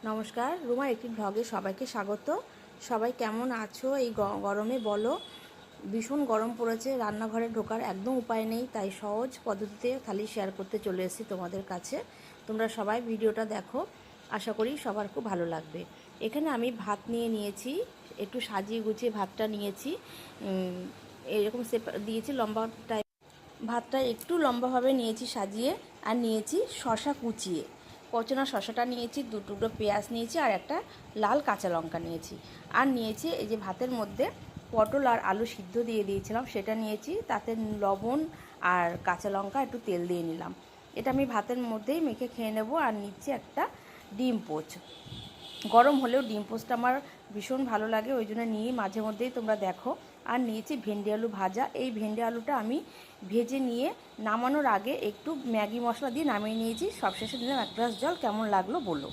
নমস্কার, রুমা একটি ব্লগে সবাইকে স্বাগত। সবাই কেমন আছো? এই গরমে বলো, ভীষণ গরম পড়েছে, রান্নাঘরে ঢোকার একদম উপায় নেই। তাই সহজ পদ্ধতিতে খালি শেয়ার করতে চলে এসেছি তোমাদের কাছে। তোমরা সবাই ভিডিওটা দেখো, আশা করি সবার খুব ভালো লাগবে। এখানে আমি ভাত নিয়েছি, একটু সাজিয়ে গুছিয়ে ভাতটা নিয়েছি। এরকম দিয়েছি লম্বা টাইপ। ভাতটা একটু লম্বাভাবে নিয়েছি সাজিয়ে, আর নিয়েছি শশা কুচিয়ে, কচনা শশাটা নিয়েছি, 2 টুকরো পেঁয়াজ নিয়েছি, আর একটা লাল কাঁচা লঙ্কা নিয়েছি। আর নিয়েছি এই যে ভাতের মধ্যে পটল আর আলু সিদ্ধ দিয়ে দিয়েছিলাম, সেটা নিয়েছি। তাতে লবণ আর কাঁচা লঙ্কা একটু তেল দিয়ে নিলাম। এটা আমি ভাতের মধ্যেই মেখে খেয়ে নেব। আর নিচ্ছি একটা ডিম পোচ। গরম হলেও ডিম পোচটা আমার ভীষণ ভালো লাগে, ওই জন্য নিয়ে মাঝে মধ্যেই তোমরা দেখো। আর নিয়েছি ভেন্ডি আলু ভাজা। এই ভেন্ডি আলুটা আমি ভেজে নিয়ে নামানোর আগে একটু ম্যাগি মশলা দিয়ে নামিয়ে নিয়েছি। সবশেষে দিলাম 1 গ্লাস জল। কেমন লাগলো বলো।